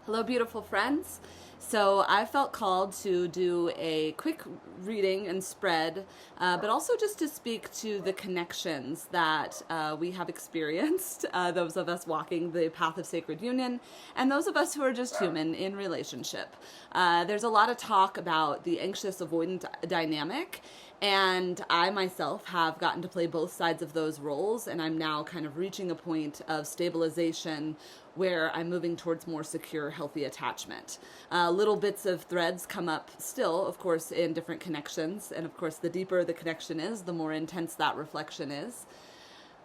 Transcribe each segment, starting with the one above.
Hello, beautiful friends. So I felt called to do a quick reading and spread, but also just to speak to the connections that we have experienced, those of us walking the path of sacred union, and those of us who are just human in relationship. There's a lot of talk about the anxious avoidant dynamic, and I myself have gotten to play both sides of those roles, and I'm now kind of reaching a point of stabilization where I'm moving towards more secure, healthy attachment. Little bits of threads come up still, of course, in different connections, and of course, the deeper the connection is, the more intense that reflection is.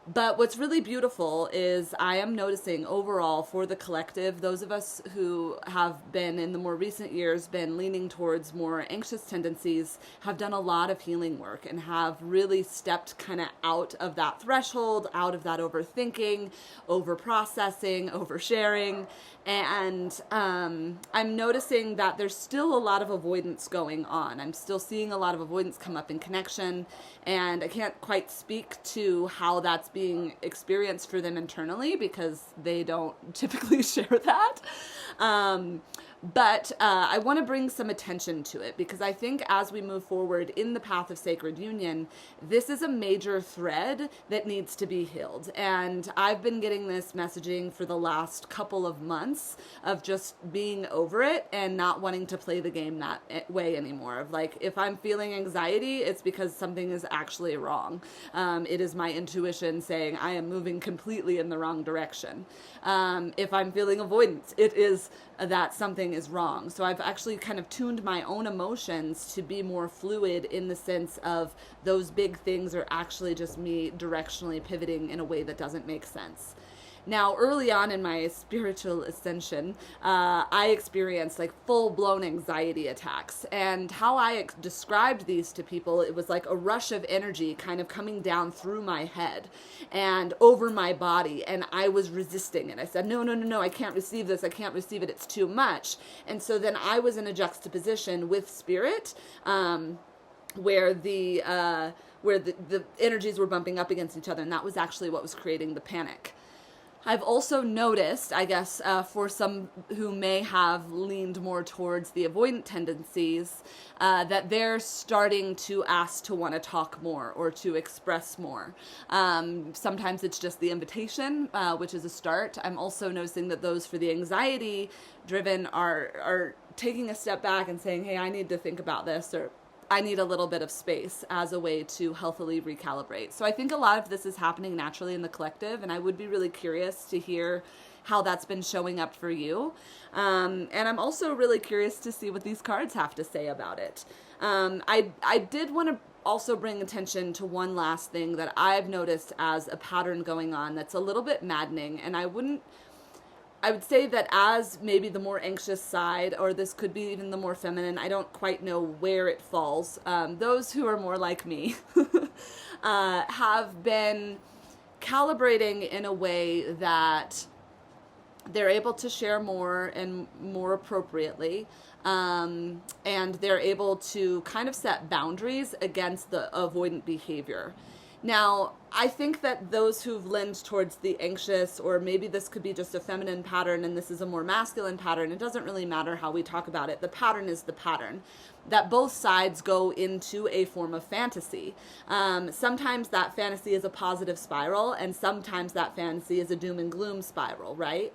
But what's really beautiful is I am noticing overall for the collective, those of us who have been in the more recent years been leaning towards more anxious tendencies have done a lot of healing work and have really stepped kind of out of that threshold, out of that overthinking, over processing, oversharing. And I'm noticing that there's still a lot of avoidance going on. I'm still seeing a lot of avoidance come up in connection, and I can't quite speak to how that's being experienced for them internally because they don't typically share that. But I want to bring some attention to it because I think as we move forward in the path of sacred union, this is a major thread that needs to be healed. And I've been getting this messaging for the last couple of months of just being over it and not wanting to play the game that way anymore. Of like, if I'm feeling anxiety, it's because something is actually wrong. It is my intuition saying I am moving completely in the wrong direction. If I'm feeling avoidance, it is that something is wrong. So I've actually kind of tuned my own emotions to be more fluid in the sense of those big things are actually just me directionally pivoting in a way that doesn't make sense. Now, early on in my spiritual ascension, I experienced like full-blown anxiety attacks. And how I described these to people, it was like a rush of energy kind of coming down through my head and over my body. And I was resisting it. I said, no, I can't receive this. I can't receive it. It's too much. And so then I was in a juxtaposition with spirit, where the energies were bumping up against each other. And that was actually what was creating the panic. I've also noticed, I guess, for some who may have leaned more towards the avoidant tendencies, that they're starting to ask to want to talk more or to express more. Sometimes it's just the invitation, which is a start. I'm also noticing that those for the anxiety driven are taking a step back and saying, hey, I need to think about this, or I need a little bit of space as a way to healthily recalibrate. So I think a lot of this is happening naturally in the collective, and I would be really curious to hear how that's been showing up for you. And I'm also really curious to see what these cards have to say about it. I did want to also bring attention to one last thing that I've noticed as a pattern going on that's a little bit maddening, and I would say that as maybe the more anxious side, or this could be even the more feminine, I don't quite know where it falls. Those who are more like me have been calibrating in a way that they're able to share more and more appropriately. And they're able to kind of set boundaries against the avoidant behavior. Now, I think that those who've leaned towards the anxious, or maybe this could be just a feminine pattern and this is a more masculine pattern, it doesn't really matter how we talk about it. The pattern is the pattern. That both sides go into a form of fantasy. Sometimes that fantasy is a positive spiral, and sometimes that fantasy is a doom and gloom spiral, right?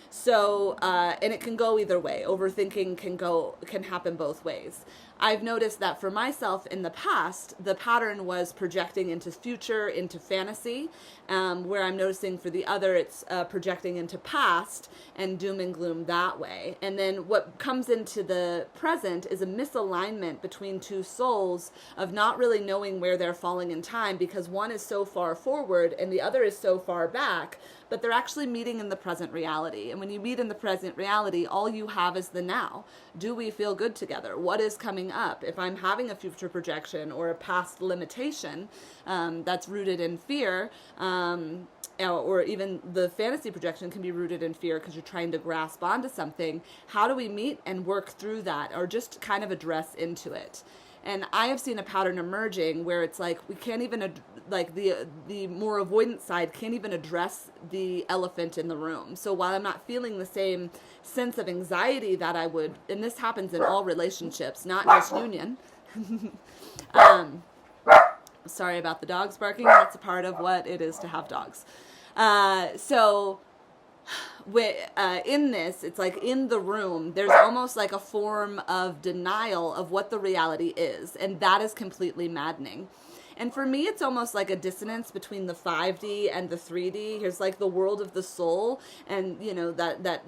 So, and it can go either way. Overthinking can happen both ways. I've noticed that for myself in the past, the pattern was projecting into future, into fantasy, where I'm noticing for the other, it's projecting into past and doom and gloom that way. And then what comes into the present is a misalignment between two souls of not really knowing where they're falling in time, because one is so far forward and the other is so far back, but they're actually meeting in the present reality. And when you meet in the present reality, all you have is the now. Do we feel good together? What is coming up? If I'm having a future projection or a past limitation that's rooted in fear, or even the fantasy projection can be rooted in fear because you're trying to grasp onto something, how do we meet and work through that, or just kind of address into it? And I have seen a pattern emerging where it's like we can't even, like the more avoidant side can't even address the elephant in the room. So while I'm not feeling the same sense of anxiety that I would, and this happens in all relationships, not just union. Sorry about the dogs barking. That's a part of what it is to have dogs. In this, it's like in the room, there's almost like a form of denial of what the reality is. And that is completely maddening. And for me, it's almost like a dissonance between the 5D and the 3D. Here's like the world of the soul, and that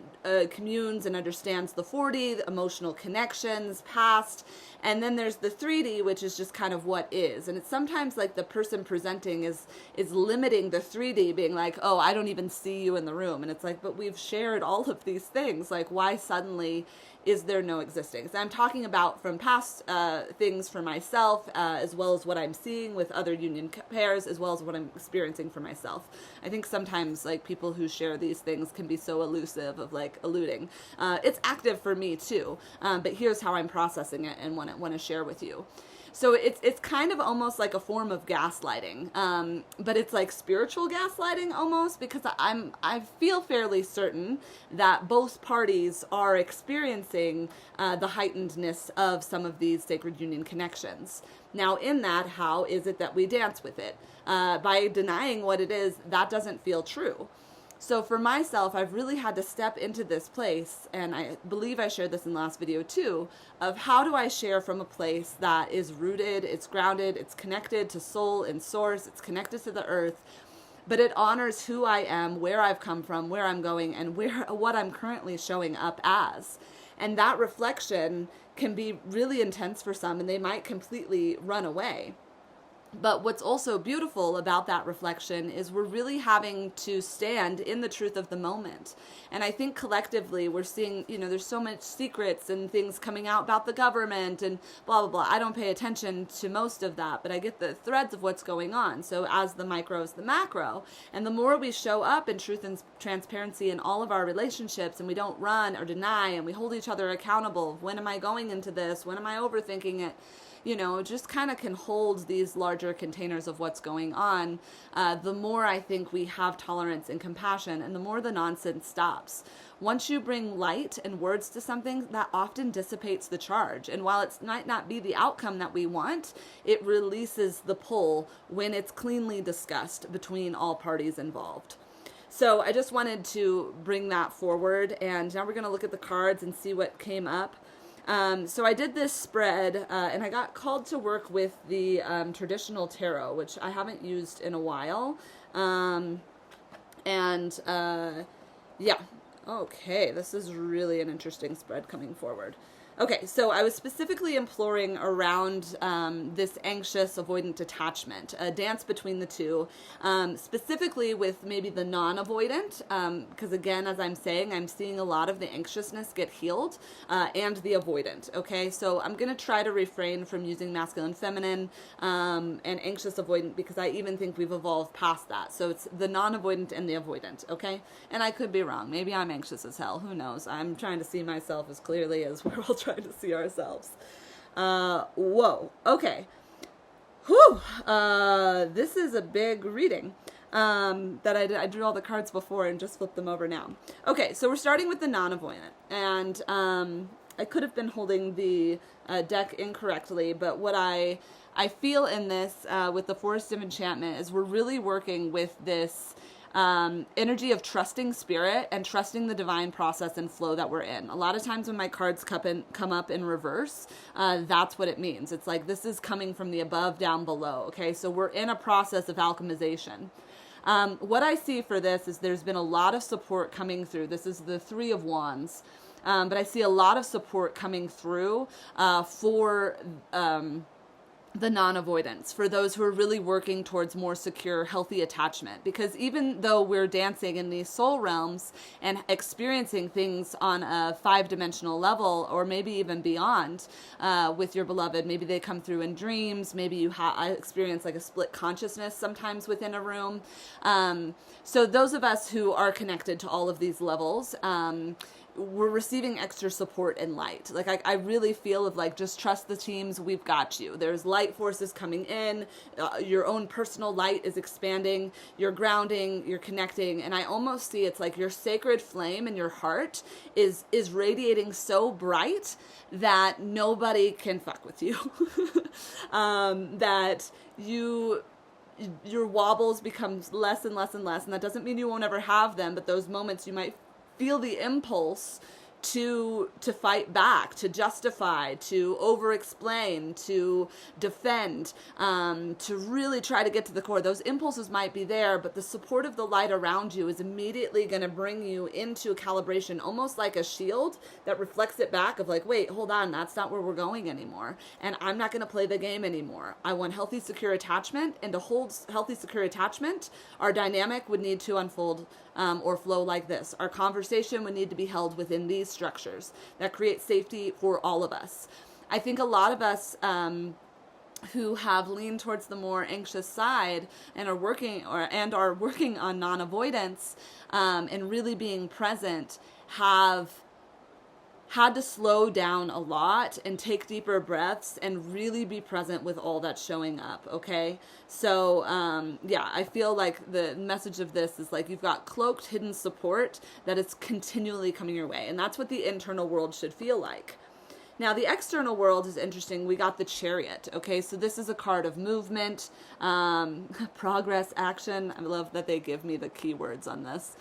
communes and understands the 4D, the emotional connections, past, and then there's the 3D, which is just kind of what is. And it's sometimes like the person presenting is limiting the 3D, being like, oh, I don't even see you in the room. And it's like, but we've shared all of these things. Like, why suddenly is there no existing? So I'm talking about from past things for myself, as well as what I'm seeing with other union pairs, as well as what I'm experiencing for myself. I think sometimes like people who share these things can be so elusive of like eluding. It's active for me too, but here's how I'm processing it and want to share with you. So it's kind of almost like a form of gaslighting, but it's like spiritual gaslighting almost, because I feel fairly certain that both parties are experiencing the heightenedness of some of these sacred union connections. Now in that, how is it that we dance with it? By denying what it is, that doesn't feel true. So for myself, I've really had to step into this place, and I believe I shared this in the last video too, of how do I share from a place that is rooted, it's grounded, it's connected to soul and source, it's connected to the earth, but it honors who I am, where I've come from, where I'm going, and what I'm currently showing up as. And that reflection can be really intense for some, and they might completely run away. But what's also beautiful about that reflection is we're really having to stand in the truth of the moment. And I think collectively we're seeing, there's so much secrets and things coming out about the government and blah, blah, blah. I don't pay attention to most of that, but I get the threads of what's going on. So as the micro is the macro, and the more we show up in truth and transparency in all of our relationships, and we don't run or deny, and we hold each other accountable. When am I going into this? When am I overthinking it? Just kind of can hold these larger containers of what's going on, the more I think we have tolerance and compassion, and the more the nonsense stops. Once you bring light and words to something, that often dissipates the charge. And while it might not be the outcome that we want, it releases the pull when it's cleanly discussed between all parties involved. So I just wanted to bring that forward, and now we're going to look at the cards and see what came up. So I did this spread, and I got called to work with the traditional tarot, which I haven't used in a while. Yeah, okay, this is really an interesting spread coming forward. Okay, so I was specifically imploring around this anxious avoidant attachment, a dance between the two, specifically with maybe the non-avoidant, because again, as I'm saying, I'm seeing a lot of the anxiousness get healed, and the avoidant, okay? So I'm going to try to refrain from using masculine, feminine, and anxious avoidant, because I even think we've evolved past that. So it's the non-avoidant and the avoidant, okay? And I could be wrong. Maybe I'm anxious as hell. Who knows? I'm trying to see myself as clearly as we're all trying to see ourselves. Whoa. Okay. Whew. This is a big reading that I did. I drew all the cards before and just flipped them over now. Okay, so we're starting with the non-avoidant. And I could have been holding the deck incorrectly, but what I feel in this with the Forest of Enchantment is we're really working with this energy of trusting spirit and trusting the divine process and flow that we're in. A lot of times when my cards come up in reverse, that's what it means. It's like this is coming from the above down below. Okay, so we're in a process of alchemization. What I see for this is there's been a lot of support coming through. This is the Three of Wands, but I see a lot of support coming through for the non-avoidance, for those who are really working towards more secure, healthy attachment. Because even though we're dancing in these soul realms and experiencing things on a 5-dimensional level, or maybe even beyond, with your beloved, maybe they come through in dreams, maybe you experience like a split consciousness sometimes within a room. So those of us who are connected to all of these levels, we're receiving extra support and light. Like I really feel of like, just trust the teams, we've got you. There's light forces coming in, your own personal light is expanding, you're grounding, you're connecting, and I almost see it's like your sacred flame in your heart is radiating so bright that nobody can fuck with you. That your wobbles becomes less and less and less, and that doesn't mean you won't ever have them, but those moments you might feel the impulse to fight back, to justify, to over-explain, to defend, to really try to get to the core. Those impulses might be there, but the support of the light around you is immediately going to bring you into a calibration, almost like a shield that reflects it back of like, wait, hold on, that's not where we're going anymore. And I'm not going to play the game anymore. I want healthy, secure attachment, and to hold healthy, secure attachment, our dynamic would need to unfold or flow like this. Our conversation would need to be held within these structures that create safety for all of us. I think a lot of us who have leaned towards the more anxious side and are working on non-avoidance and really being present have had to slow down a lot and take deeper breaths and really be present with all that's showing up, okay? So, yeah, I feel like the message of this is like you've got cloaked, hidden support that is continually coming your way, and that's what the internal world should feel like. Now, the external world is interesting. We got the Chariot, okay? So this is a card of movement, progress, action. I love that they give me the keywords on this.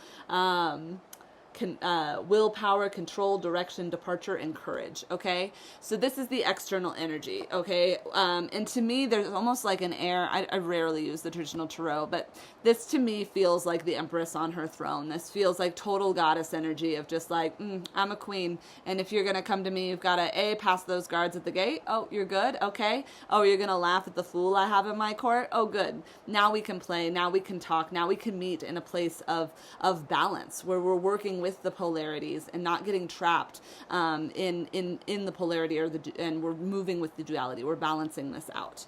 Willpower, control, direction, departure, and courage, okay? So this is the external energy, okay? And to me, there's almost like an air. I rarely use the traditional tarot, but this to me feels like the Empress on her throne. This feels like total goddess energy of just like, I'm a queen, and if you're going to come to me, you've got to, pass those guards at the gate. Oh, you're good? Okay. Oh, you're going to laugh at the fool I have in my court? Oh, good. Now we can play. Now we can talk. Now we can meet in a place of balance where we're working with the polarities and not getting trapped in the polarity and we're moving with the duality. We're balancing this out.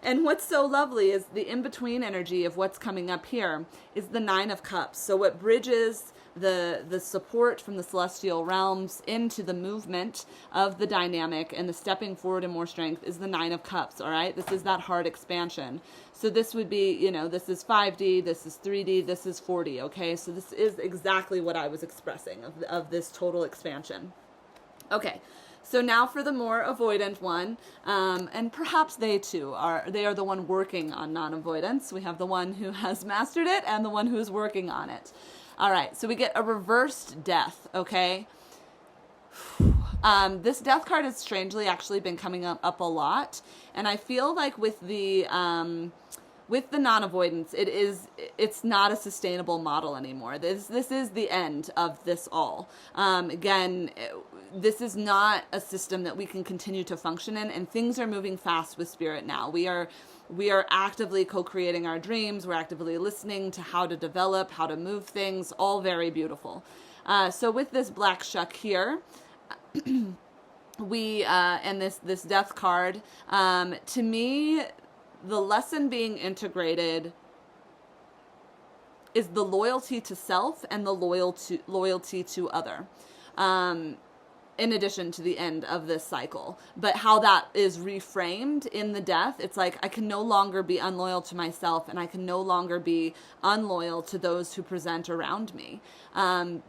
And what's so lovely is the in-between energy of what's coming up here is the Nine of Cups. So what bridges the support from the celestial realms into the movement of the dynamic and the stepping forward in more strength is the Nine of Cups, all right? This is that heart expansion. So this would be, this is 5D, this is 3D, this is 4D, okay? So this is exactly what I was expressing of this total expansion. Okay. So now for the more avoidant one, and perhaps they are the one working on non-avoidance. We have the one who has mastered it and the one who's working on it. All right, so we get a reversed death, okay? This death card has strangely actually been coming up a lot, and I feel like with the non-avoidance, it's not a sustainable model anymore. This is the end of this all. Again, this is not a system that we can continue to function in, and things are moving fast with spirit now. We are actively co-creating our dreams. We're actively listening to how to develop, how to move things, all very beautiful. So with this black shuck here, we, and this death card, to me, the lesson being integrated is the loyalty to self and the loyalty to other. In addition to the end of this cycle. But how that is reframed in the death, it's like I can no longer be unloyal to myself and I can no longer be unloyal to those who present around me.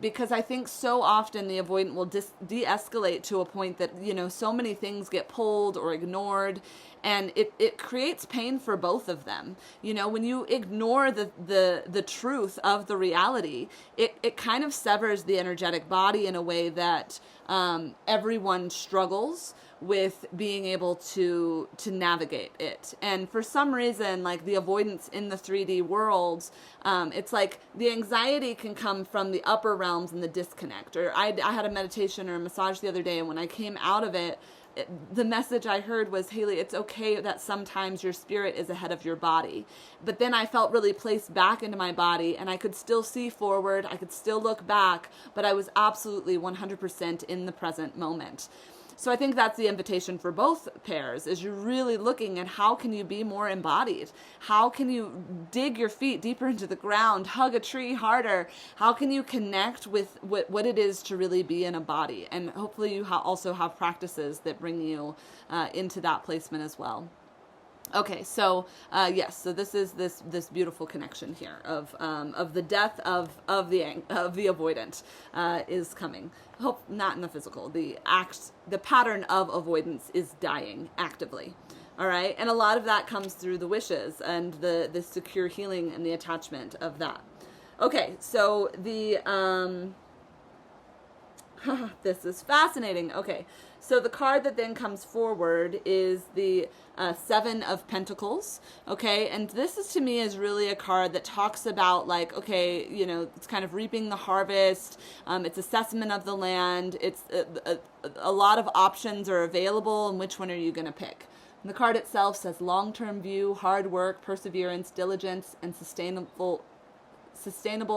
Because I think so often the avoidant will de-escalate to a point that, so many things get pulled or ignored, and it creates pain for both of them. When you ignore the truth of the reality, it kind of severs the energetic body in a way that everyone struggles with being able to navigate it. And for some reason, like the avoidance in the 3D world, it's like the anxiety can come from the upper realms and the disconnect. Or I had a meditation or a massage the other day, and when I came out of it, the message I heard was, Haley, it's okay that sometimes your spirit is ahead of your body. But then I felt really placed back into my body, and I could still see forward, I could still look back, but I was absolutely 100% in the present moment. So I think that's the invitation for both pairs, is you're really looking at how can you be more embodied? How can you dig your feet deeper into the ground, hug a tree harder? How can you connect with what it is to really be in a body? And hopefully you also have practices that bring you into that placement as well. Okay, so yes, so this is this beautiful connection here of the death of the avoidant is coming. Hope not in the physical. The pattern of avoidance is dying actively. All right, and a lot of that comes through the wishes and the secure healing and the attachment of that. Okay, so the this is fascinating. Okay, so the card that then comes forward is the Seven of Pentacles. Okay, and this is, to me, is really a card that talks about, like, okay, you know, it's kind of reaping the harvest. It's assessment of the land. It's a lot of options are available, and which one are you going to pick? And the card itself says long-term view, hard work, perseverance, diligence, and sustainable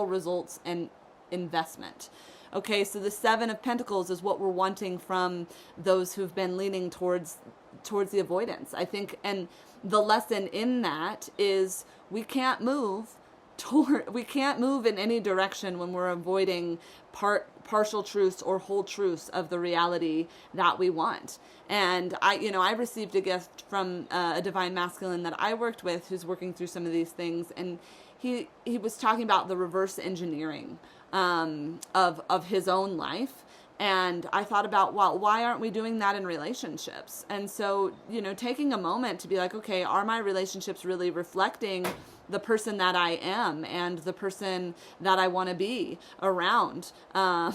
results and investment. Okay, so the Seven of Pentacles is what we're wanting from those who've been leaning towards the avoidance, I think. And the lesson in that is we can't move in any direction when we're avoiding partial truths or whole truths of the reality that we want. And I received a gift from a divine masculine that I worked with, who's working through some of these things, and he was talking about the reverse engineering of his own life. And I thought about, well, why aren't we doing that in relationships? And so, taking a moment to be like, okay, are my relationships really reflecting the person that I am and the person that I want to be around? Are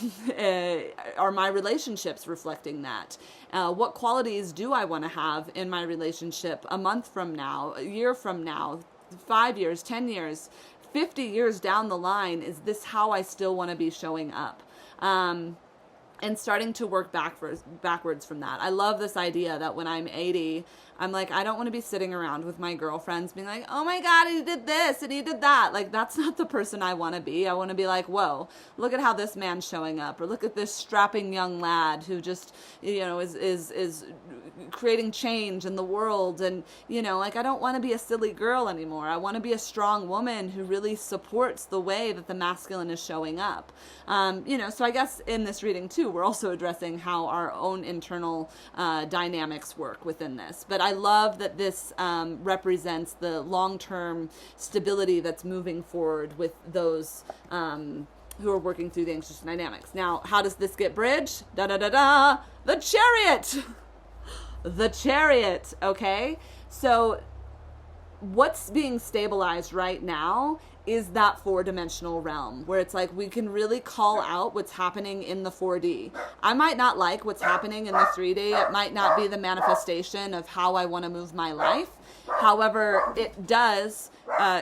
my relationships reflecting that? What qualities do I want to have in my relationship a month from now, a year from now, 5 years, 10 years, 50 years down the line? Is this how I still want to be showing up? And starting to work backwards from that. I love this idea that when I'm 80, I'm like, I don't want to be sitting around with my girlfriends being like, oh my God, he did this and he did that. Like, that's not the person I want to be. I want to be like, whoa, look at how this man's showing up. Or look at this strapping young lad who just, is creating change in the world. And, like, I don't want to be a silly girl anymore. I want to be a strong woman who really supports the way that the masculine is showing up. So I guess in this reading too, we're also addressing how our own internal dynamics work within this. But I love that this represents the long-term stability that's moving forward with those who are working through the anxious dynamics. Now, how does this get bridged? Da-da-da-da! The Chariot! The Chariot, okay? So what's being stabilized right now is that four-dimensional realm where it's like we can really call out what's happening in the 4D. I might not like what's happening in the 3D. It might not be the manifestation of how I want to move my life. However, it does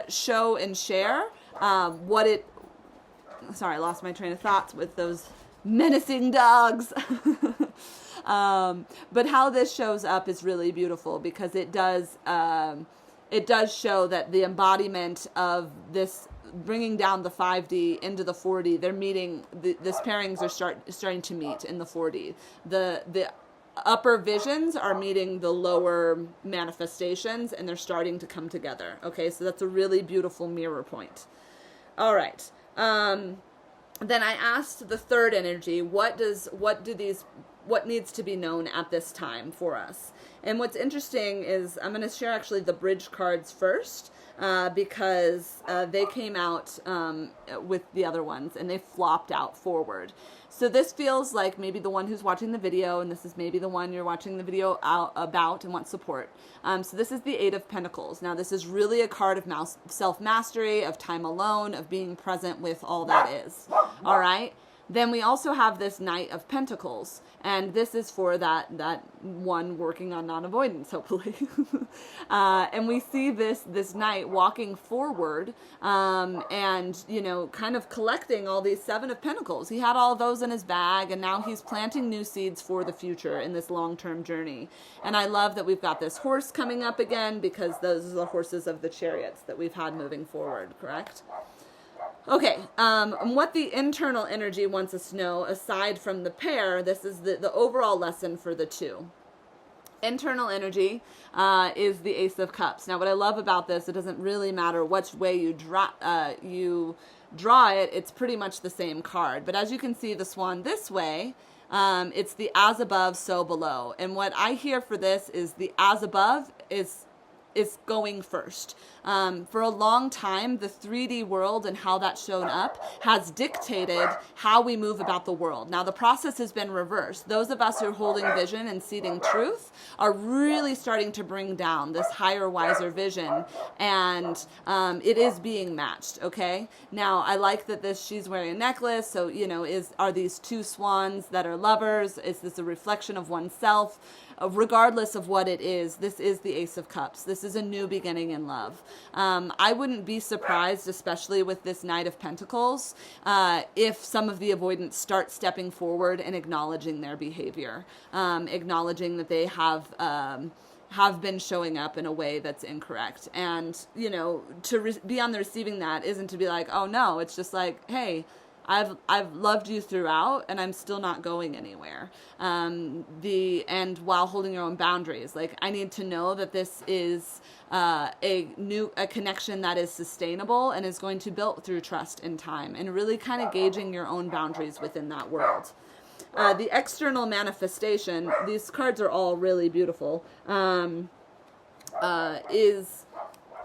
show and share what it... Sorry, I lost my train of thoughts with those menacing dogs. But how this shows up is really beautiful because it does show that the embodiment of this bringing down the 5D into the 4D, they're meeting, this pairings are starting to meet in the 4D. The upper visions are meeting the lower manifestations, and they're starting to come together. Okay, so that's a really beautiful mirror point. All right. Then I asked the third energy, what needs to be known at this time for us? And what's interesting is I'm going to share actually the bridge cards first because they came out with the other ones and they flopped out forward. So this feels like maybe the one who's watching the video, and this is maybe the one you're watching the video about and want support. So this is the Eight of Pentacles. Now this is really a card of self-mastery, of time alone, of being present with all that is. All right? Then we also have this Knight of Pentacles, and this is for that one working on non-avoidance, hopefully. And we see this knight walking forward, and kind of collecting all these Seven of Pentacles. He had all those in his bag, and now he's planting new seeds for the future in this long-term journey. And I love that we've got this horse coming up again because those are the horses of the chariots that we've had moving forward. Correct? Okay, and what the internal energy wants us to know, aside from the pair, this is the overall lesson for the two. Internal energy is the Ace of Cups. Now, what I love about this, it doesn't really matter which way you draw it. It's pretty much the same card. But as you can see, the swan this way, it's the as above, so below. And what I hear for this is the as above is going first. For a long time, the 3D world and how that's shown up has dictated how we move about the world. Now, the process has been reversed. Those of us who are holding vision and seeding truth are really starting to bring down this higher, wiser vision, and it is being matched, okay? Now, I like that she's wearing a necklace, so, you know, are these two swans that are lovers? Is this a reflection of oneself? Regardless of what it is, this is the Ace of Cups. This is a new beginning in love. I wouldn't be surprised, especially with this Knight of Pentacles, if some of the avoidants start stepping forward and acknowledging their behavior, acknowledging that they have been showing up in a way that's incorrect. And, you know, to be on the receiving that isn't to be like, oh no, it's just like, hey, I've loved you throughout, and I'm still not going anywhere. And while holding your own boundaries, like, I need to know that this is a connection that is sustainable and is going to build through trust and time, and really kind of gauging your own boundaries within that world. The external manifestation, these cards are all really beautiful,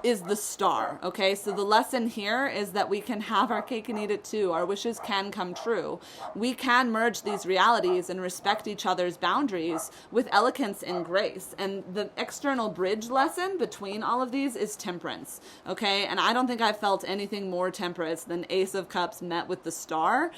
is the star, okay? So the lesson here is that we can have our cake and eat it too. Our wishes can come true. We can merge these realities and respect each other's boundaries with elegance and grace. And the external bridge lesson between all of these is temperance, okay? And I don't think I've felt anything more temperance than Ace of Cups met with the star.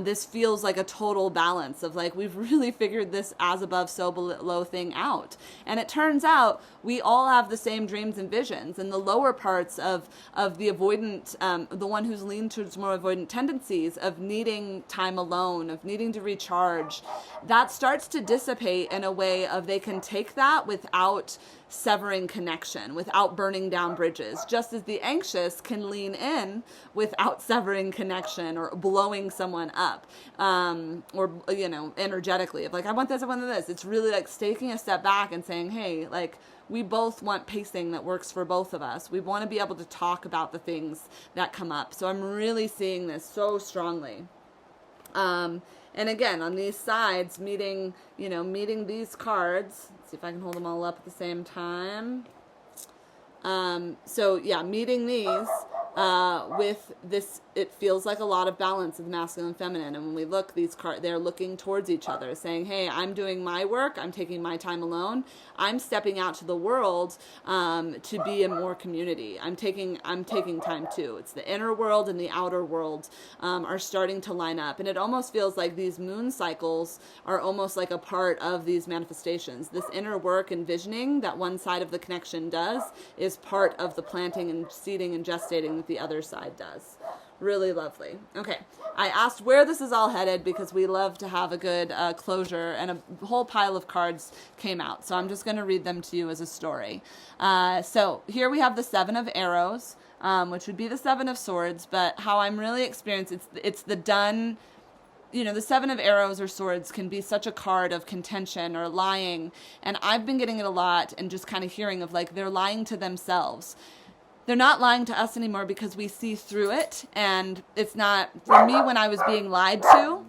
This feels like a total balance of, like, we've really figured this as above, so below thing out. And it turns out we all have the same dreams and visions, and the lower parts of the avoidant, the one who's leaned towards more avoidant tendencies of needing time alone, of needing to recharge, that starts to dissipate in a way of they can take that without severing connection, without burning down bridges, just as the anxious can lean in without severing connection or blowing someone up, or, you know, energetically, of like, I want this, I want this. It's really like taking a step back and saying, hey, like, we both want pacing that works for both of us. We want to be able to talk about the things that come up. So I'm really seeing this so strongly. And again, on these sides, meeting these cards. Let's see if I can hold them all up at the same time. So yeah, meeting these with this, it feels like a lot of balance of masculine and feminine. And when we look, these cards, they're looking towards each other, saying, hey, I'm doing my work. I'm taking my time alone. I'm stepping out to the world to be in more community. I'm taking time too. It's the inner world and the outer world are starting to line up. And it almost feels like these moon cycles are almost like a part of these manifestations. This inner work and visioning that one side of the connection does is part of the planting and seeding and gestating that the other side does. Really lovely. Okay, I asked where this is all headed because we love to have a good closure, and a whole pile of cards came out. So I'm just going to read them to you as a story. So here we have the Seven of Arrows, which would be the Seven of Swords, but how I'm really experienced, it's the done. You know, the Seven of Arrows or Swords can be such a card of contention or lying, and I've been getting it a lot and just kind of hearing of, like, they're lying to themselves. They're not lying to us anymore because we see through it, and it's not, for me, when I was being lied to,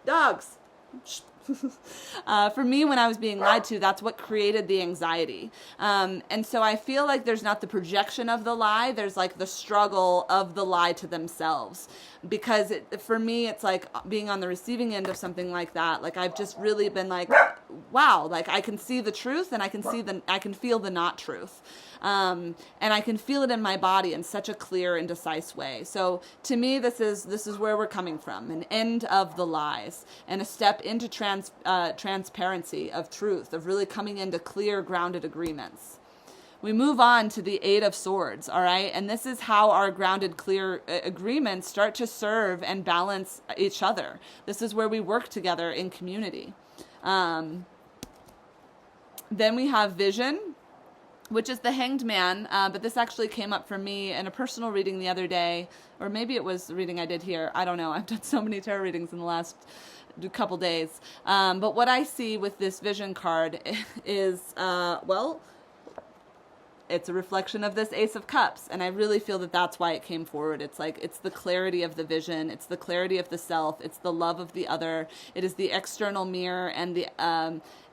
dogs. For me, when I was being lied to, that's what created the anxiety. And so I feel like there's not the projection of the lie, there's like the struggle of the lie to themselves. Because for me, it's like being on the receiving end of something like that. Like, I've just really been like, wow, like, I can see the truth, and I can feel the not truth. And I can feel it in my body in such a clear and decisive way. So to me, this is where we're coming from, an end of the lies and a step into transparency of truth, of really coming into clear, grounded agreements. We move on to the Eight of Swords, all right? And this is how our grounded, clear agreements start to serve and balance each other. This is where we work together in community. Then we have vision, which is the Hanged Man, but this actually came up for me in a personal reading the other day, or maybe it was the reading I did here. I don't know. I've done so many tarot readings in the last couple days. But what I see with this vision card is, well, it's a reflection of this Ace of Cups, and I really feel that that's why it came forward. It's like, it's the clarity of the vision, it's the clarity of the self, it's the love of the other, it is the external mirror and the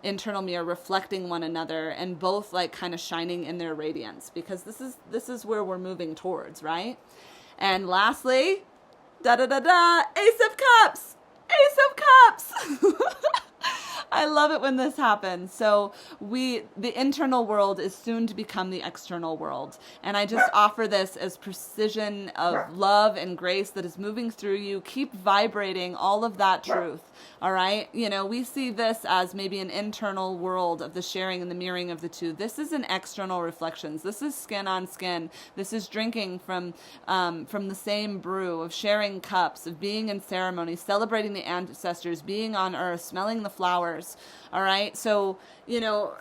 internal mirror reflecting one another, and both like kind of shining in their radiance, because this is where we're moving towards, right? And lastly, Ace of Cups, Ace of Cups. I love it when this happens. So the internal world is soon to become the external world. And I just offer this as precision of love and grace that is moving through you. Keep vibrating all of that truth. All right. You know, we see this as maybe an internal world of the sharing and the mirroring of the two. This is an external reflections. This is skin on skin. This is drinking from the same brew, of sharing cups, of being in ceremony, celebrating the ancestors, being on earth, smelling the flowers. All right. So, you know,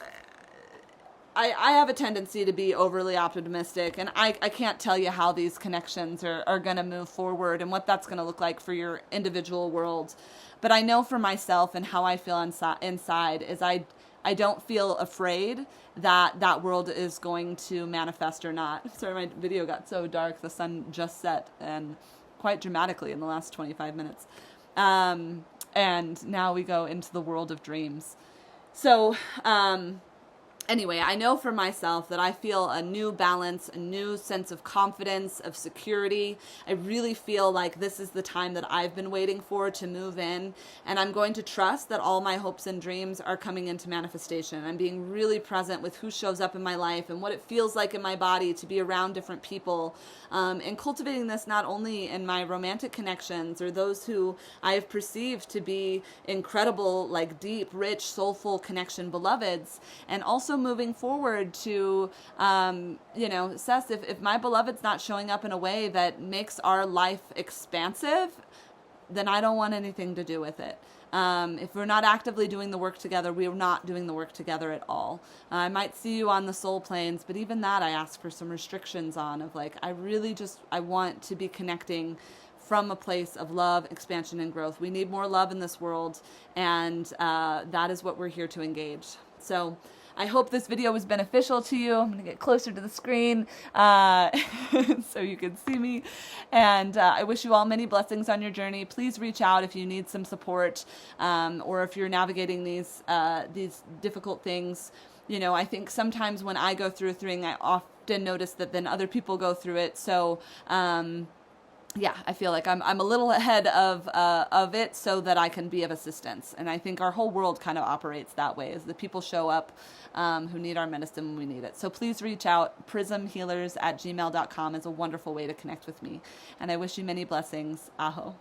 I have a tendency to be overly optimistic, and I can't tell you how these connections are going to move forward and what that's going to look like for your individual world. But I know for myself and how I feel inside is I don't feel afraid that that world is going to manifest or not. Sorry, my video got so dark. The sun just set, and quite dramatically in the last 25 minutes. And now we go into the world of dreams. So, anyway, I know for myself that I feel a new balance, a new sense of confidence, of security. I really feel like this is the time that I've been waiting for to move in. And I'm going to trust that all my hopes and dreams are coming into manifestation. I'm being really present with who shows up in my life and what it feels like in my body to be around different people. And cultivating this not only in my romantic connections or those who I have perceived to be incredible, like deep, rich, soulful connection beloveds, and also moving forward to, you know, Seth, if my beloved's not showing up in a way that makes our life expansive, then I don't want anything to do with it. If we're not actively doing the work together, we are not doing the work together at all. I might see you on the soul planes, but even that I ask for some restrictions on, of like, I want to be connecting from a place of love, expansion, and growth. We need more love in this world, and that is what we're here to engage. So I hope this video was beneficial to you. I'm going to get closer to the screen so you can see me. And I wish you all many blessings on your journey. Please reach out if you need some support, or if you're navigating these difficult things. You know, I think sometimes when I go through a thing, I often notice that then other people go through it. So, yeah, I feel like I'm a little ahead of it so that I can be of assistance. And I think our whole world kind of operates that way, as the people show up who need our medicine when we need it. So please reach out. PRISMHEALERS@gmail.com is a wonderful way to connect with me. And I wish you many blessings. Aho.